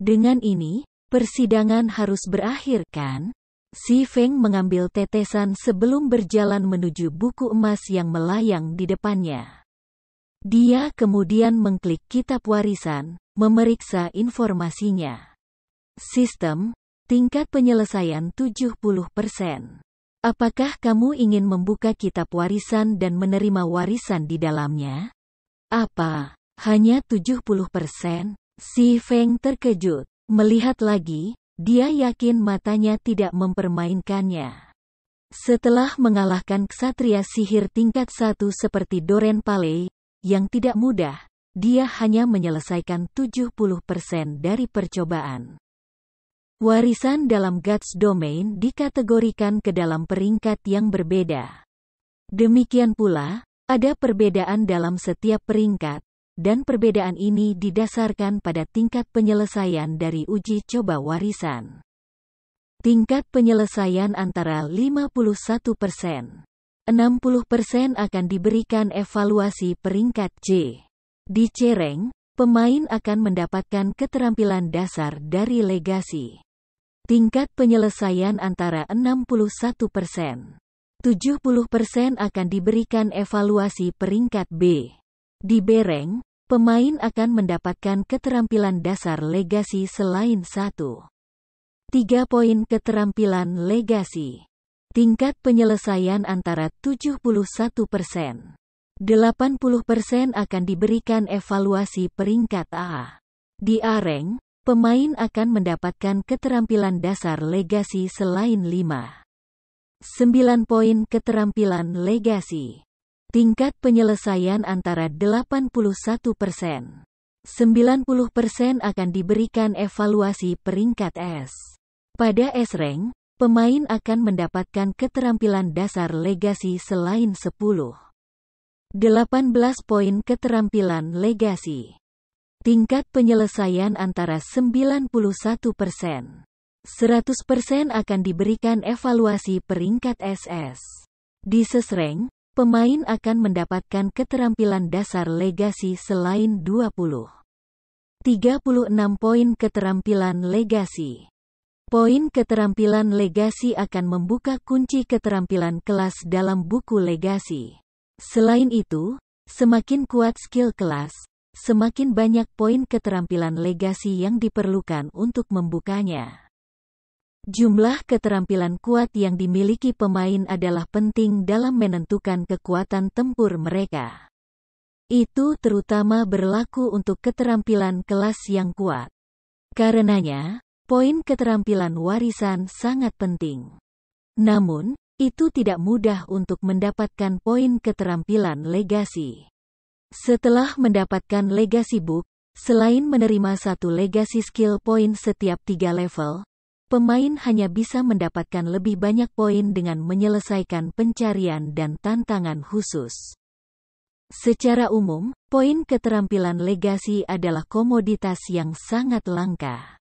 Dengan ini, persidangan harus berakhir kan? Si Feng mengambil tetesan sebelum berjalan menuju buku emas yang melayang di depannya. Dia kemudian mengklik kitab warisan, memeriksa informasinya. Sistem, tingkat penyelesaian 70%. Apakah kamu ingin membuka kitab warisan dan menerima warisan di dalamnya? Apa? Hanya 70%? Si Feng terkejut. Melihat lagi, dia yakin matanya tidak mempermainkannya. Setelah mengalahkan ksatria sihir tingkat 1 seperti Doren Paley, yang tidak mudah, dia hanya menyelesaikan 70% dari percobaan. Warisan dalam Guts Domain dikategorikan ke dalam peringkat yang berbeda. Demikian pula, ada perbedaan dalam setiap peringkat, dan perbedaan ini didasarkan pada tingkat penyelesaian dari uji coba warisan. Tingkat penyelesaian antara 51%. 60% akan diberikan evaluasi peringkat C. Di C rank, pemain akan mendapatkan keterampilan dasar dari legasi. Tingkat penyelesaian antara 61%. 70% akan diberikan evaluasi peringkat B. Di B rank, pemain akan mendapatkan keterampilan dasar legasi selain 1. 3 poin keterampilan legasi. Tingkat penyelesaian antara 71%. 80% akan diberikan evaluasi peringkat A. Di A rank, pemain akan mendapatkan keterampilan dasar legasi selain 5. 9 poin keterampilan legasi. Tingkat penyelesaian antara 81%. 90% akan diberikan evaluasi peringkat S. Pada S rank, pemain akan mendapatkan keterampilan dasar legasi selain 10. 18 poin keterampilan legasi. Tingkat penyelesaian antara 91%. 100% akan diberikan evaluasi peringkat SS. Di SS rank, pemain akan mendapatkan keterampilan dasar legasi selain 20. 36 poin keterampilan legasi. Poin keterampilan legasi akan membuka kunci keterampilan kelas dalam buku legasi. Selain itu, semakin kuat skill kelas, semakin banyak poin keterampilan legasi yang diperlukan untuk membukanya. Jumlah keterampilan kuat yang dimiliki pemain adalah penting dalam menentukan kekuatan tempur mereka. Itu terutama berlaku untuk keterampilan kelas yang kuat. Karenanya, poin keterampilan warisan sangat penting. Namun, itu tidak mudah untuk mendapatkan poin keterampilan legasi. Setelah mendapatkan Legacy Book, selain menerima satu Legacy Skill Point setiap 3 level, pemain hanya bisa mendapatkan lebih banyak poin dengan menyelesaikan pencarian dan tantangan khusus. Secara umum, poin keterampilan legasi adalah komoditas yang sangat langka.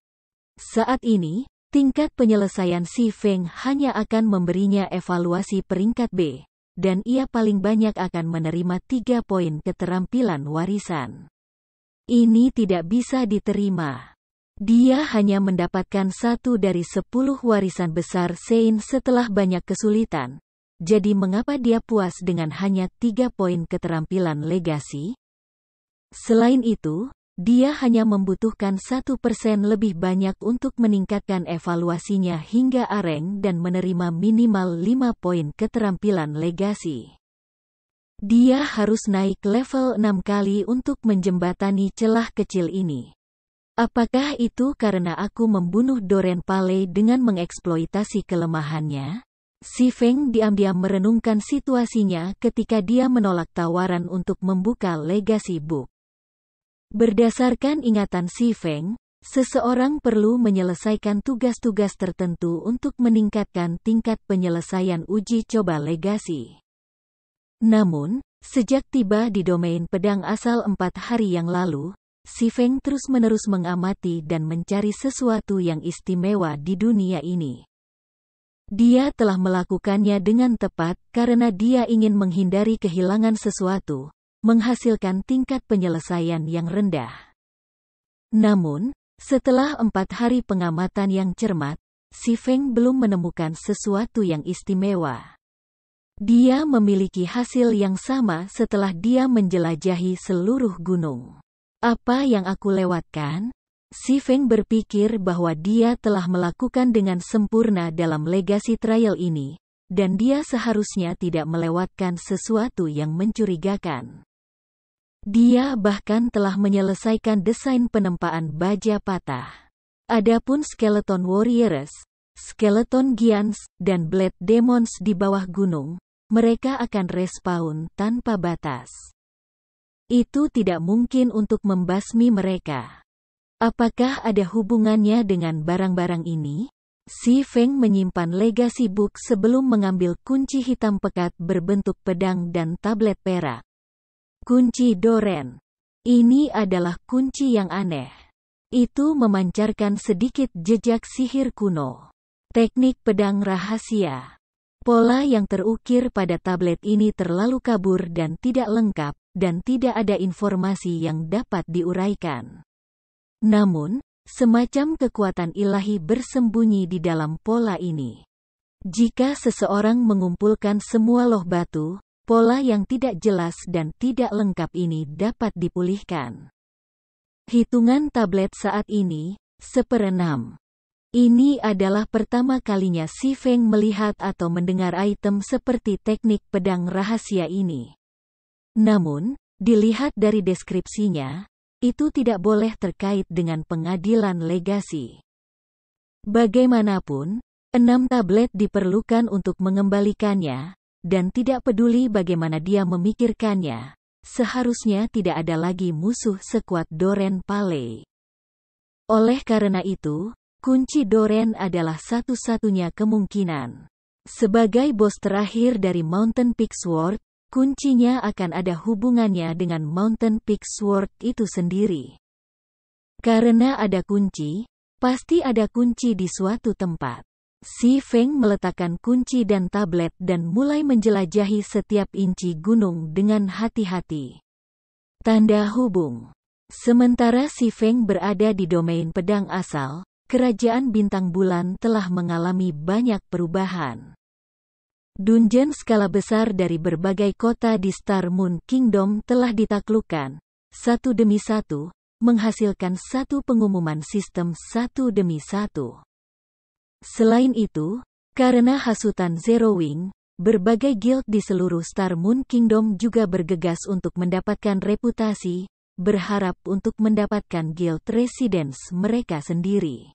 Saat ini, tingkat penyelesaian Si Feng hanya akan memberinya evaluasi peringkat B, dan ia paling banyak akan menerima 3 poin keterampilan warisan. Ini tidak bisa diterima. Dia hanya mendapatkan 1 dari 10 warisan besar Sein setelah banyak kesulitan. Jadi mengapa dia puas dengan hanya 3 poin keterampilan legasi? Selain itu, dia hanya membutuhkan 1% lebih banyak untuk meningkatkan evaluasinya hingga areng dan menerima minimal 5 poin keterampilan legasi. Dia harus naik level 6 kali untuk menjembatani celah kecil ini. Apakah itu karena aku membunuh Doren Paley dengan mengeksploitasi kelemahannya? Si Feng diam-diam merenungkan situasinya ketika dia menolak tawaran untuk membuka Legacy Book. Berdasarkan ingatan Si Feng, seseorang perlu menyelesaikan tugas-tugas tertentu untuk meningkatkan tingkat penyelesaian uji coba legasi. Namun, sejak tiba di domain pedang asal 4 hari yang lalu, Si Feng terus-menerus mengamati dan mencari sesuatu yang istimewa di dunia ini. Dia telah melakukannya dengan tepat karena dia ingin menghindari kehilangan sesuatu, menghasilkan tingkat penyelesaian yang rendah. Namun, setelah 4 hari pengamatan yang cermat, Si Feng belum menemukan sesuatu yang istimewa. Dia memiliki hasil yang sama setelah dia menjelajahi seluruh gunung. Apa yang aku lewatkan? Si Feng berpikir bahwa dia telah melakukan dengan sempurna dalam legasi trial ini, dan dia seharusnya tidak melewatkan sesuatu yang mencurigakan. Dia bahkan telah menyelesaikan desain penempaan baja patah. Adapun Skeleton Warriors, Skeleton Giants, dan Blade Demons di bawah gunung, mereka akan respawn tanpa batas. Itu tidak mungkin untuk membasmi mereka. Apakah ada hubungannya dengan barang-barang ini? Si Feng menyimpan legacy book sebelum mengambil kunci hitam pekat berbentuk pedang dan tablet perak. Kunci Doren. Ini adalah kunci yang aneh. Itu memancarkan sedikit jejak sihir kuno. Teknik pedang rahasia. Pola yang terukir pada tablet ini terlalu kabur dan tidak lengkap, dan tidak ada informasi yang dapat diuraikan. Namun, semacam kekuatan ilahi bersembunyi di dalam pola ini. Jika seseorang mengumpulkan semua loh batu, pola yang tidak jelas dan tidak lengkap ini dapat dipulihkan. Hitungan tablet saat ini, 1/6. Ini adalah pertama kalinya Si Feng melihat atau mendengar item seperti teknik pedang rahasia ini. Namun, dilihat dari deskripsinya, itu tidak boleh terkait dengan pengadilan legasi. Bagaimanapun, 6 tablet diperlukan untuk mengembalikannya, dan tidak peduli bagaimana dia memikirkannya, seharusnya tidak ada lagi musuh sekuat Doren Paley. Oleh karena itu, kunci Doren adalah satu-satunya kemungkinan. Sebagai bos terakhir dari Mountain Peak Sword, kuncinya akan ada hubungannya dengan Mountain Peak Sword itu sendiri. Karena ada kunci, pasti ada kunci di suatu tempat. Si Feng meletakkan kunci dan tablet dan mulai menjelajahi setiap inci gunung dengan hati-hati. Tanda hubung. Sementara Si Feng berada di domain pedang asal, Kerajaan Bintang Bulan telah mengalami banyak perubahan. Dungeon skala besar dari berbagai kota di Star Moon Kingdom telah ditaklukkan, satu demi satu, menghasilkan satu pengumuman sistem satu demi satu. Selain itu, karena hasutan Zero Wing, berbagai guild di seluruh Star Moon Kingdom juga bergegas untuk mendapatkan reputasi, berharap untuk mendapatkan guild residence mereka sendiri.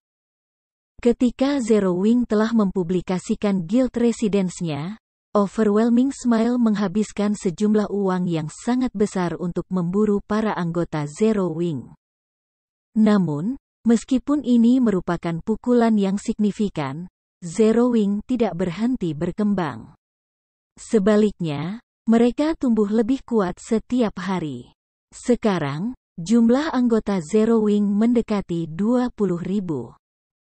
Ketika Zero Wing telah mempublikasikan guild residence-nya, Overwhelming Smile menghabiskan sejumlah uang yang sangat besar untuk memburu para anggota Zero Wing. Namun, meskipun ini merupakan pukulan yang signifikan, Zero Wing tidak berhenti berkembang. Sebaliknya, mereka tumbuh lebih kuat setiap hari. Sekarang, jumlah anggota Zero Wing mendekati 20.000.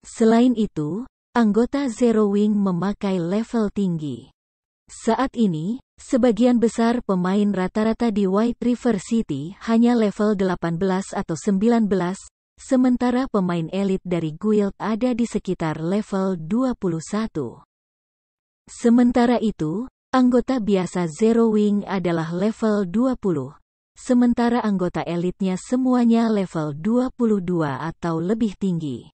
Selain itu, anggota Zero Wing memakai level tinggi. Saat ini, sebagian besar pemain rata-rata di White River City hanya level 18 atau 19, sementara pemain elit dari guild ada di sekitar level 21. Sementara itu, anggota biasa Zero Wing adalah level 20, sementara anggota elitnya semuanya level 22 atau lebih tinggi.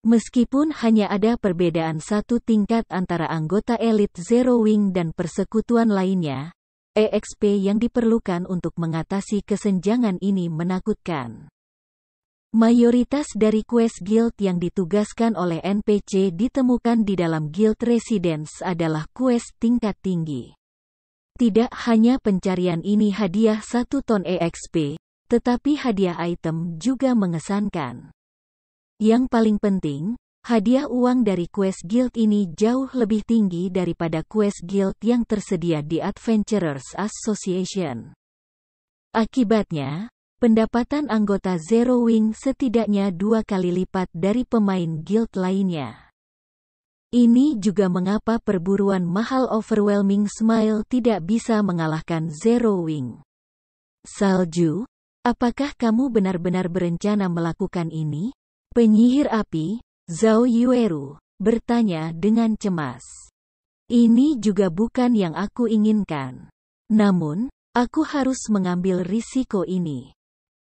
Meskipun hanya ada perbedaan satu tingkat antara anggota elit Zero Wing dan persekutuan lainnya, EXP yang diperlukan untuk mengatasi kesenjangan ini menakutkan. Mayoritas dari quest guild yang ditugaskan oleh NPC ditemukan di dalam guild residence adalah quest tingkat tinggi. Tidak hanya pencarian ini hadiah 1 ton EXP, tetapi hadiah item juga mengesankan. Yang paling penting, hadiah uang dari quest guild ini jauh lebih tinggi daripada quest guild yang tersedia di Adventurers Association. Akibatnya, pendapatan anggota Zero Wing setidaknya 2 kali lipat dari pemain guild lainnya. Ini juga mengapa perburuan mahal Overwhelming Smile tidak bisa mengalahkan Zero Wing. Salju, apakah kamu benar-benar berencana melakukan ini? Penyihir api, Zhao Yueru, bertanya dengan cemas. Ini juga bukan yang aku inginkan. Namun, aku harus mengambil risiko ini.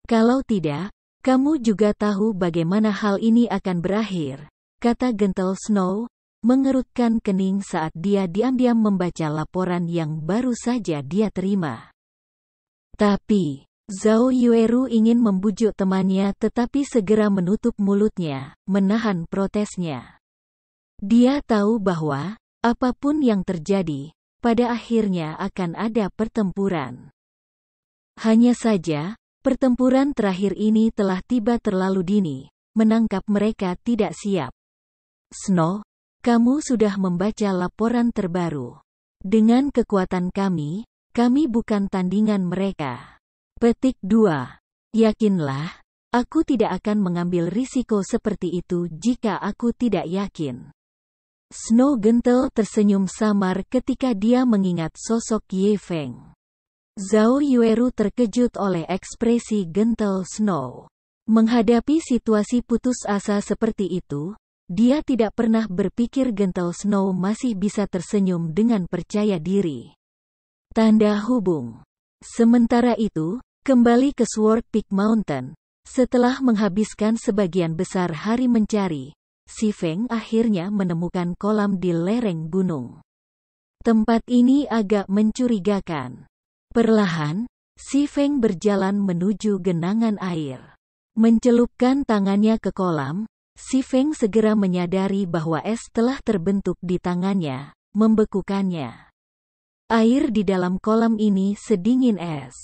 Kalau tidak, kamu juga tahu bagaimana hal ini akan berakhir, kata Gentle Snow, mengerutkan kening saat dia diam-diam membaca laporan yang baru saja dia terima. Tapi, Zhao Yueru ingin membujuk temannya tetapi segera menutup mulutnya, menahan protesnya. Dia tahu bahwa, apapun yang terjadi, pada akhirnya akan ada pertempuran. Hanya saja, pertempuran terakhir ini telah tiba terlalu dini, menangkap mereka tidak siap. Snow, kamu sudah membaca laporan terbaru. Dengan kekuatan kami bukan tandingan mereka. Petik 2. Yakinlah, aku tidak akan mengambil risiko seperti itu jika aku tidak yakin. Snow Gentle tersenyum samar ketika dia mengingat sosok Ye Feng. Zhao Yueru terkejut oleh ekspresi Gentle Snow. Menghadapi situasi putus asa seperti itu, dia tidak pernah berpikir Gentle Snow masih bisa tersenyum dengan percaya diri. Tanda hubung. Sementara itu, kembali ke Sword Peak Mountain. Setelah menghabiskan sebagian besar hari mencari, Si Feng akhirnya menemukan kolam di lereng gunung. Tempat ini agak mencurigakan. Perlahan, Si Feng berjalan menuju genangan air. Mencelupkan tangannya ke kolam, Si Feng segera menyadari bahwa es telah terbentuk di tangannya, membekukannya. Air di dalam kolam ini sedingin es.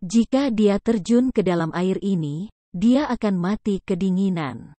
Jika dia terjun ke dalam air ini, dia akan mati kedinginan.